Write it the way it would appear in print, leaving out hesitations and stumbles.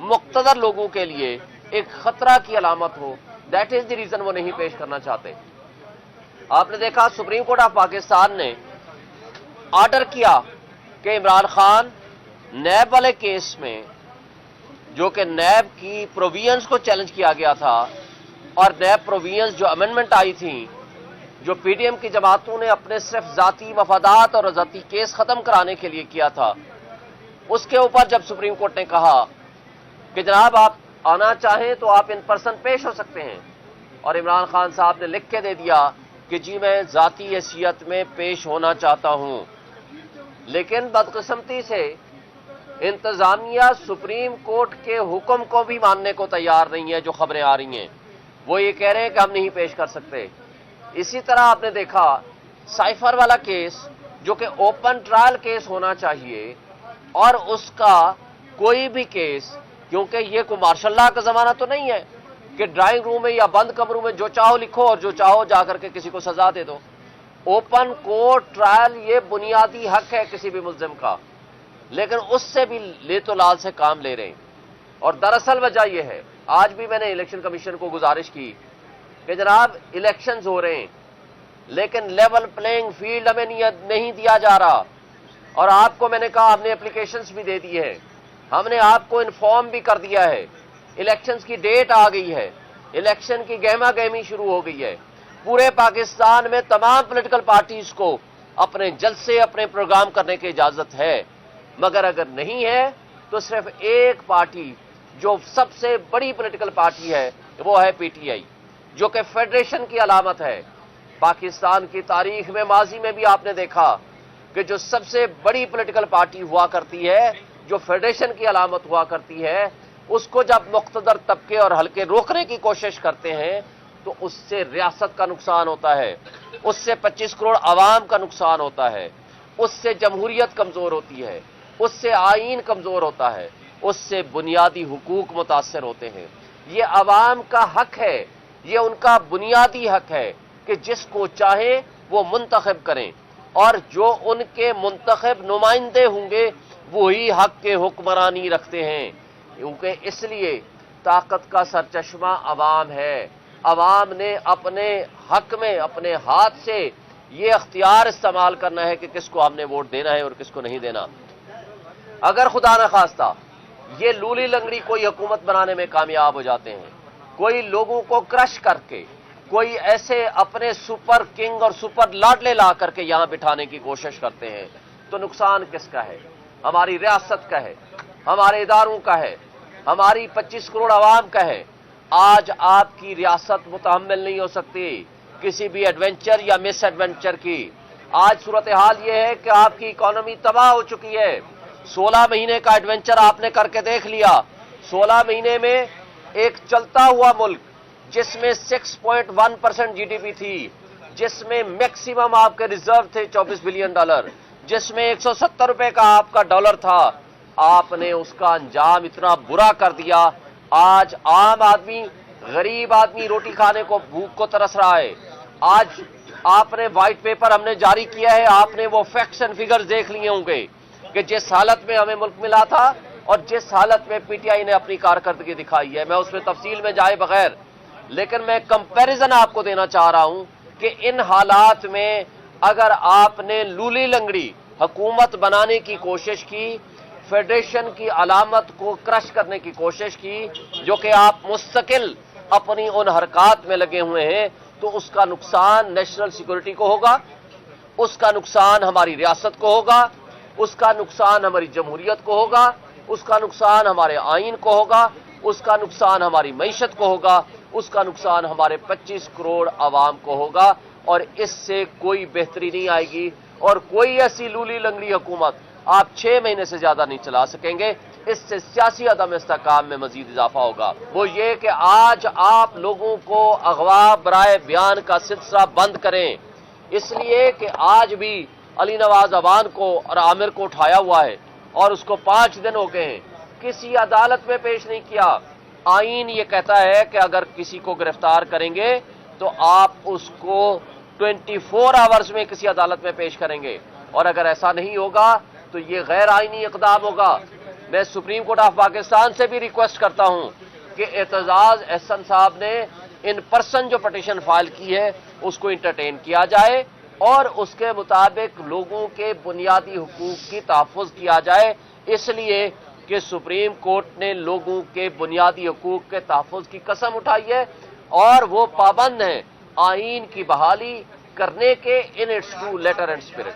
मुक्तदर लोगों के लिए एक खतरा की अलामत हो, दैट इज द रीजन वो नहीं पेश करना चाहते। आपने देखा सुप्रीम कोर्ट ऑफ पाकिस्तान ने ऑर्डर किया कि इमरान खान नैब वाले केस में, जो कि नैब की प्रोविजंस को चैलेंज किया गया था और नैब प्रोविजंस जो अमेंडमेंट आई थी, जो पीडीएम की जमातों ने अपने सिर्फ जाती मफादात और जाती केस खत्म कराने के लिए किया था, उसके ऊपर जब सुप्रीम कोर्ट ने कहा कि जनाब आप आना चाहें तो आप इन पर्सन पेश हो सकते हैं, और इमरान खान साहब ने लिख के दे दिया कि जी मैं जाती हैसियत में पेश होना चाहता हूं। लेकिन बदकिस्मती से इंतजामिया सुप्रीम कोर्ट के हुक्म को भी मानने को तैयार नहीं है। जो खबरें आ रही हैं वो ये कह रहे हैं कि हम नहीं पेश कर सकते। इसी तरह आपने देखा साइफर वाला केस, जो कि ओपन ट्रायल केस होना चाहिए, और उसका कोई भी केस, क्योंकि ये कोई मार्शल लॉ का जमाना तो नहीं है कि ड्राइंग रूम में या बंद कमरों में जो चाहो लिखो और जो चाहो जाकर के किसी को सजा दे दो। ओपन कोर्ट ट्रायल ये बुनियादी हक है किसी भी मुल्जिम का, लेकिन उससे भी ले तो लाल से काम ले रहे हैं। और दरअसल वजह यह है, आज भी मैंने इलेक्शन कमीशन को गुजारिश की कि जनाब इलेक्शंस हो रहे हैं लेकिन लेवल प्लेइंग फील्ड हमें नहीं दिया जा रहा, और आपको मैंने कहा हमने एप्लीकेशंस भी दे दी है, हमने आपको इन्फॉर्म भी कर दिया है, इलेक्शंस की डेट आ गई है, इलेक्शन की गहमा गहमी शुरू हो गई है। पूरे पाकिस्तान में तमाम पॉलिटिकल पार्टीज को अपने जलसे अपने प्रोग्राम करने की इजाजत है, मगर अगर नहीं है तो सिर्फ एक पार्टी जो सबसे बड़ी पॉलिटिकल पार्टी है वो है पीटीआई, जो कि फेडरेशन की अलामत है। पाकिस्तान की तारीख में माजी में भी आपने देखा कि जो सबसे बड़ी पॉलिटिकल पार्टी हुआ करती है, जो फेडरेशन की अलामत हुआ करती है, उसको जब मुख्तदर तबके और हल्के रोकने की कोशिश करते हैं तो उससे रियासत का नुकसान होता है, उससे 25 करोड़ आवाम का नुकसान होता है, उससे जमहूरियत कमजोर होती है, उससे आईन कमजोर होता है, उससे बुनियादी हुकूक मुतासर होते हैं। ये आवाम का हक है, ये उनका बुनियादी हक है कि जिसको चाहे वो मुंतखब करें, और जो उनके मुंतखब नुमाइंदे होंगे वही हक के हुक्मरानी रखते हैं, क्योंकि इसलिए ताकत का सरचश्मा अवाम है। अवाम ने अपने हक में अपने हाथ से ये अख्तियार इस्तेमाल करना है कि किसको हमने वोट देना है और किसको नहीं देना। अगर खुदा न खास्ता ये लूली लंगड़ी कोई हुकूमत बनाने में कामयाब हो जाते हैं, कोई लोगों को क्रश करके, कोई ऐसे अपने सुपर किंग और सुपर लाडले ला करके यहां बिठाने की कोशिश करते हैं, तो नुकसान किसका है? हमारी रियासत का है, हमारे इदारों का है, हमारी 25 करोड़ आवाम का है। आज आपकी रियासत मुतहम्मिल नहीं हो सकती किसी भी एडवेंचर या मिस एडवेंचर की। आज सूरत हाल यह है कि आपकी इकोनॉमी तबाह हो चुकी है। 16 महीने का एडवेंचर आपने करके देख लिया। 16 महीने में एक चलता हुआ मुल्क जिसमें 6.1% जीडीपी थी, जिसमें मैक्सिमम आपके रिजर्व थे $24 बिलियन, जिसमें 170 रुपए का आपका डॉलर था, आपने उसका अंजाम इतना बुरा कर दिया। आज आम आदमी, गरीब आदमी रोटी खाने को, भूख को तरस रहा है। आज आपने व्हाइट पेपर हमने जारी किया है, आपने वो फैक्ट्स एंड फिगर्स देख लिए होंगे कि जिस हालत में हमें मुल्क मिला था और जिस हालत में पीटीआई ने अपनी कारकर्दगी दिखाई है। मैं उसमें तफसील में जाए बगैर, लेकिन मैं कंपैरिजन आपको देना चाह रहा हूं कि इन हालात में अगर आपने लूली लंगड़ी हुकूमत बनाने की कोशिश की, फेडरेशन की अलामत को क्रश करने की कोशिश की, जो कि आप मुस्तकिल अपनी उन हरकत में लगे हुए हैं, तो उसका नुकसान नेशनल सिक्योरिटी को होगा, उसका नुकसान हमारी रियासत को होगा, उसका नुकसान हमारी जमहूरियत को होगा, उसका नुकसान हमारे आइन को होगा, उसका नुकसान हमारी मईशत को होगा, उसका नुकसान हमारे 25 करोड़ आवाम को होगा। और इससे कोई बेहतरी नहीं आएगी और कोई ऐसी लूली लंगड़ी हुकूमत आप 6 महीने से ज्यादा नहीं चला सकेंगे। इससे सियासी अदम इस्तेकाम में मजीद इजाफा होगा। वो ये कि आज आप लोगों को अगवा बराए बयान का सिलसिला बंद करें, इसलिए कि आज भी अली नवाज अवान को और आमिर को उठाया हुआ है और उसको 5 दिन हो गए हैं, किसी अदालत में पेश नहीं किया। आईन ये कहता है कि अगर किसी को गिरफ्तार करेंगे तो आप उसको 24 आवर्स में किसी अदालत में पेश करेंगे, और अगर ऐसा नहीं होगा तो ये गैर आईनी इक़दाम होगा। میں سپریم کورٹ آف پاکستان سے بھی ریکویسٹ کرتا ہوں کہ اعتزاز احسن صاحب نے ان پرسن جو پٹیشن فائل کی ہے اس کو انٹرٹین کیا جائے اور اس کے مطابق لوگوں کے بنیادی حقوق کی تحفظ کیا جائے، اس لیے کہ سپریم کورٹ نے لوگوں کے بنیادی حقوق کے تحفظ کی قسم اٹھائی ہے اور وہ پابند ہیں آئین کی بحالی کرنے کے in its true letter and spirit.